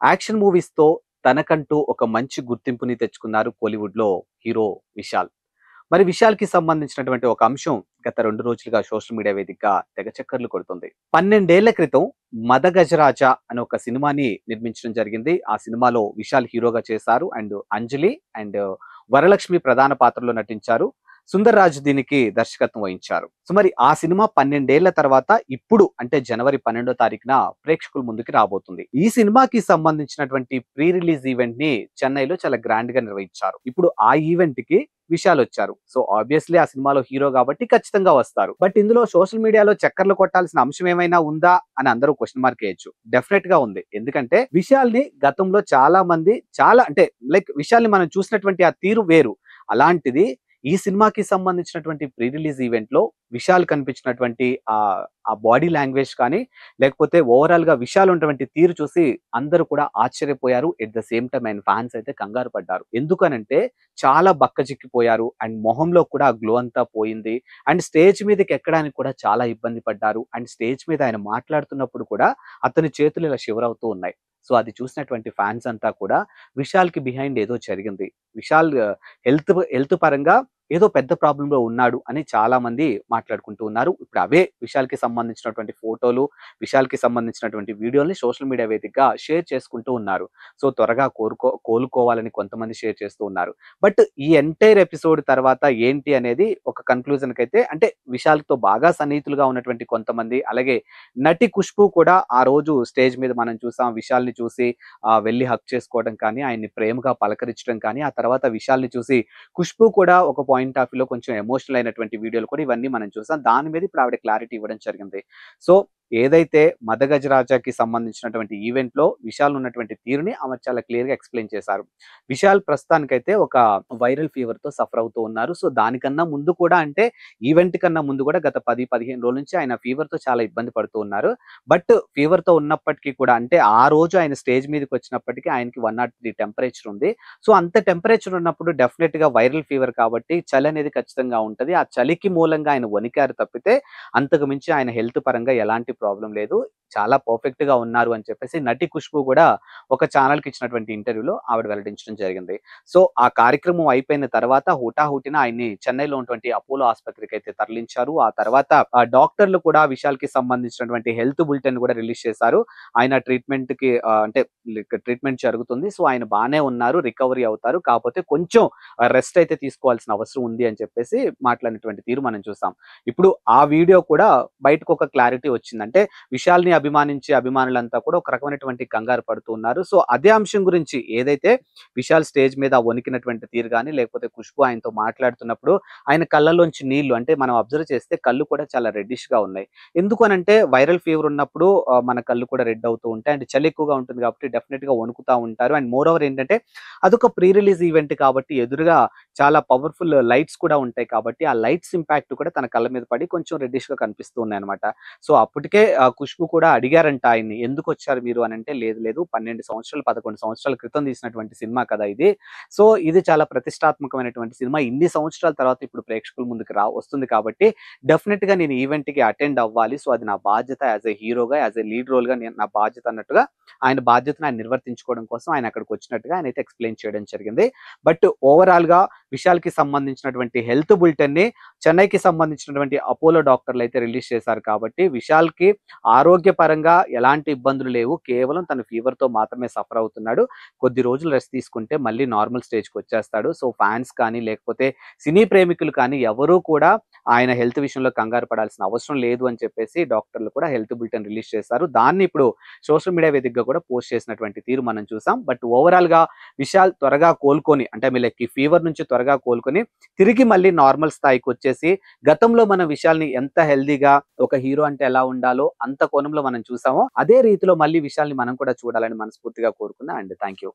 Action మూవీస్‌తో తనకంటూ ఒక మంచి గుర్తింపుని తెచ్చుకున్నారు కోలీవుడ్‌లో హీరో విశాల్. మరి విశాల్‌కి సంబంధించినటువంటి ఒక అంశం గత 2 రోజులుగా సోషల్ మీడియా వేదికగా తెగ చక్కర్లు కొడుతుంది. 12 ఏళ్ల క్రితం 'మదగజరాజ' అనే ఒక సినిమాని నిర్మించడం జరిగింది. ఆ సినిమాలో విశాల్ హీరోగా చేశారు. అంజలి అండ్ వరలక్ష్మి ప్రధాన పాత్రలో నటించారు. సుందర్ రాజ్ దీనికి దర్శకత్వం వహించారు. సో మరి ఆ సినిమా 12 ఏళ్ల తర్వాత ఇప్పుడు అంటే జనవరి 12వ తారీఖున ప్రేక్షకుల ముందుకి రాబోతుంది. ఈ సినిమాకి సంబంధించినటువంటి ప్రీ రిలీజ్ ఈవెంట్ ని చెన్నైలో చాలా గ్రాండ్ గా నిర్వహించారు. ఇప్పుడు ఆ ఈవెంట్ కి విశాల్ వచ్చారు. సో ఆబ్వియస్లీ ఆ సినిమాలో హీరో కాబట్టి ఖచ్చితంగా వస్తారు. బట్ ఇందులో సోషల్ మీడియాలో చక్కర్లు కొట్టాల్సిన అంశం ఏమైనా ఉందా అని అందరూ క్వశ్చన్ మార్క్ వేయొచ్చు. డెఫినెట్ గా ఉంది. ఎందుకంటే విశాల్ ని గతంలో చాలా మంది అంటే విశాల్ ని మనం చూసినటువంటి ఆ తీరు వేరు. అలాంటిది ఈ సినిమాకి సంబంధించినటువంటి ప్రీ రిలీజ్ ఈవెంట్ లో విశాల్ కనిపించినటువంటి ఆ బాడీ లాంగ్వేజ్ కానీ లేకపోతే ఓవరాల్ గా విశాల్ ఉన్నటువంటి తీరు చూసి అందరూ కూడా ఆశ్చర్యపోయారు. ఎట్ ద సేమ్ టైం ఆయన ఫ్యాన్స్ అయితే కంగారు పడ్డారు. ఎందుకనంటే చాలా బక్కచిక్కిపోయారు అండ్ మొహంలో కూడా గ్లో అంతా పోయింది. అండ్ స్టేజ్ మీదకి ఎక్కడానికి కూడా చాలా ఇబ్బంది పడ్డారు. అండ్ స్టేజ్ మీద ఆయన మాట్లాడుతున్నప్పుడు కూడా అతని చేతులు ఇలా షివర్ అవుతూ ఉన్నాయి. సో అది చూసినటువంటి ఫ్యాన్స్ అంతా కూడా విశాల్ కి బిహైండ్ ఏదో జరిగింది. విశాల్ హెల్త్ పరంగా ఏదో పెద్ద ప్రాబ్లమ్ లో ఉన్నాడు అని చాలా మంది మాట్లాడుకుంటూ ఉన్నారు. ఇప్పుడు అవే విశాల్ కి సంబంధించినటువంటి ఫోటోలు, విశాల్ కి సంబంధించినటువంటి వీడియోల్ని సోషల్ మీడియా వేదికగా షేర్ చేసుకుంటూ ఉన్నారు. సో త్వరగా కోలుకోవాలని కొంతమంది షేర్ చేస్తూ ఉన్నారు. బట్ ఈ ఎంటైర్ ఎపిసోడ్ తర్వాత ఏంటి అనేది ఒక కన్క్లూజన్ కైతే అంటే విశాల్ తో బాగా సన్నిహితులుగా ఉన్నటువంటి కొంతమంది, అలాగే నటి ఖుష్బూ కూడా ఆ రోజు స్టేజ్ మీద మనం చూసాం. విశాల్ ని చూసి వెళ్ళి హగ్ చేసుకోవడం కానీ, ఆయన్ని ప్రేమగా పలకరించడం కానీ, ఆ తర్వాత విశాల్ ని చూసి ఖుష్బూ కూడా ఒక పాయింట్ ఆఫ్ వ్యూలో కొంచెం ఎమోషనల్ అయినటువంటి వీడియోలు కూడా ఇవన్నీ మనం చూసాం. దాని మీద ఇప్పుడు ఆవిడ క్లారిటీ ఇవ్వడం జరిగింది. సో ఏదైతే 'మదగజరాజా'కి సంబంధించినటువంటి ఈవెంట్ లో విశాల్ ఉన్నటువంటి తీరుని ఆమె చాలా క్లియర్ గా ఎక్స్‌ప్లెయిన్ చేశారు. విశాల్ ప్రస్తుతానికైతే ఒక వైరల్ ఫీవర్ తో సఫర్ అవుతూ ఉన్నారు. సో దానికన్నా ముందు కూడా అంటే ఈవెంట్ కన్నా ముందు కూడా గత 10, 15 రోజుల నుంచి ఆయన ఫీవర్ తో చాలా ఇబ్బంది పడుతూ ఉన్నారు. బట్ ఫీవర్ తో ఉన్నప్పటికీ కూడా అంటే ఆ రోజు ఆయన స్టేజ్ మీదకి వచ్చినప్పటికీ ఆయనకి 103 టెంపరేచర్ ఉంది. సో అంత టెంపరేచర్ ఉన్నప్పుడు డెఫినెట్ గా వైరల్ ఫీవర్ కాబట్టి చలి అనేది ఖచ్చితంగా ఉంటది. ఆ చలికి మూలంగా ఆయన వణికారు తప్పితే అంతకు మించి ఆయన హెల్త్ పరంగా ఎలాంటి ప్రాబ్లం లేదు. చాలా పర్ఫెక్ట్ గా ఉన్నారు అని చెప్పేసి నటి ఖుష్బూ కూడా ఒక ఛానల్ కి ఇచ్చినటువంటి ఇంటర్వ్యూలో ఆవిడ వెల్లడించడం జరిగింది. సో ఆ కార్యక్రమం అయిపోయిన తర్వాత హుటాహుటిన ఆయన్ని చెన్నైలో ఉన్నటువంటి అపోలో ఆసుపత్రికి అయితే తరలించారు. ఆ తర్వాత ఆ డాక్టర్లు కూడా విశాల్ కి సంబంధించినటువంటి హెల్త్ బులెటిన్ కూడా రిలీజ్ చేశారు. ఆయన ట్రీట్మెంట్ కి అంటే ట్రీట్మెంట్ జరుగుతుంది. సో ఆయన బానే ఉన్నారు, రికవరీ అవుతారు. కాకపోతే కొంచెం రెస్ట్ అయితే తీసుకోవాల్సిన అవసరం ఉంది అని చెప్పేసి మాట్లాడినటువంటి తీరు మనం చూసాం. ఇప్పుడు ఆ వీడియో కూడా బయటకు ఒక క్లారిటీ వచ్చింది. అంటే విశాల్‌ని అభిమానించే అభిమానులంతా కూడా ఒక రకమైనటువంటి కంగారు పడుతూ ఉన్నారు. సో అదే అంశం గురించి ఏదైతే విశాల్ స్టేజ్ మీద వణికినటువంటి తీరు గాని, లేకపోతే ఖుష్బూ ఆయనతో మాట్లాడుతున్నప్పుడు ఆయన కళ్ళలోంచి నీళ్లు అంటే మనం అబ్జర్వ్ చేస్తే కళ్ళు కూడా చాలా రెడ్డిష్‌గా ఉన్నాయి. ఎందుకనంటే వైరల్ ఫీవర్ ఉన్నప్పుడు మన కళ్ళు కూడా రెడ్ అవుతూ ఉంటాయి. అండ్ చలి ఎక్కువగా ఉంటుంది కాబట్టి డెఫినిట్‌గా వణుకుతా ఉంటారు. అండ్ మోర్ ఓవర్ ఏంటంటే అదొక ప్రీ రిలీజ్ ఈవెంట్ కాబట్టి ఎదురుగా చాలా పవర్‌ఫుల్ లైట్స్ కూడా ఉంటాయి కాబట్టి ఆ లైట్స్ ఇంపాక్ట్ కూడా తన కళ్ళ మీద పడి కొంచెం రెడ్డిష్‌గా కనిపిస్తూ ఉన్నాయన్నమాట. సో అప్పటికే ఖుష్బూ కూడా అడిగారంట ఆయన్ని, "ఎందుకొచ్చారు మీరు" అనంటే, లేదు 12 సంవత్సరాలు, 11 సంవత్సరాల క్రితం తీసినటువంటి సినిమా కదా ఇది. సో ఇది చాలా ప్రతిష్టాత్మకమైనటువంటి సినిమా. ఇన్ని సంవత్సరాల తర్వాత ఇప్పుడు ప్రేక్షకుల ముందుకు వస్తుంది కాబట్టి డెఫినిట్‌గా నేను ఈవెంట్‌కి అటెండ్ అవ్వాలి. సో అది నా బాధ్యత యాస్ ఎ హీరోగా, యాస్ ఎ లీడ్ రోల్‌గా నా బాధ్యత అన్నట్టుగా ఆయన బాధ్యతను ఆయన నిర్వర్తించుకోవడం కోసం ఆయన అక్కడికి వచ్చినట్టుగా ఆయనైతే ఎక్స్‌ప్లెయిన్ చేయడం జరిగింది. బట్ ఓవరాల్‌గా విశాల్‌కి సంబంధించినటువంటి హెల్త్ బులెటిన్‌ని చెన్నైకి సంబంధించినటువంటి అపోలో డాక్టర్లు అయితే రిలీజ్ చేశారు కాబట్టి విశాల్‌కి ఆరోగ్యపరంగా ఎలాంటి ఇబ్బందులు లేవు. కేవలం తను ఫీవర్‌తో మాత్రమే సఫర్ అవుతున్నాడు. కొద్ది రోజులు రెస్ట్ తీసుకుంటే మళ్ళీ నార్మల్ స్టేజ్‌కి వచ్చేస్తాడు. సో ఫాన్స్ కానీ లేకపోతే సినీ ప్రేమికులు కానీ ఎవరు కూడా ఆయన హెల్త్ విషయంలో కంగారు పడాల్సిన అవసరం లేదు అని చెప్పేసి డాక్టర్లు కూడా హెల్త్ బులెటిన్ రిలీజ్ చేశారు. దాన్ని ఇప్పుడు సోషల్ మీడియా వేదికగా కూడా పోస్ట్ చేసినటువంటి తీరు మనం చూసాం. బట్ ఓవరాల్‌గా విశాల్ త్వరగా కోలుకొని అంటే ఈ ఫీవర్ నుంచి త్వరగా కోలుకొని తిరిగి మళ్ళీ నార్మల్ స్థాయికి వచ్చేసి గతంలో మన విశాల్‌ని ఎంత హెల్తీగా ఒక హీరో అంటే ఎలా ఉండాలో అంత కోణంలో మనం చూసామో అదే రీతిలో మళ్ళీ విశాల్‌ని మనం కూడా చూడాలని మనస్ఫూర్తిగా కోరుకున్నా. And thank you.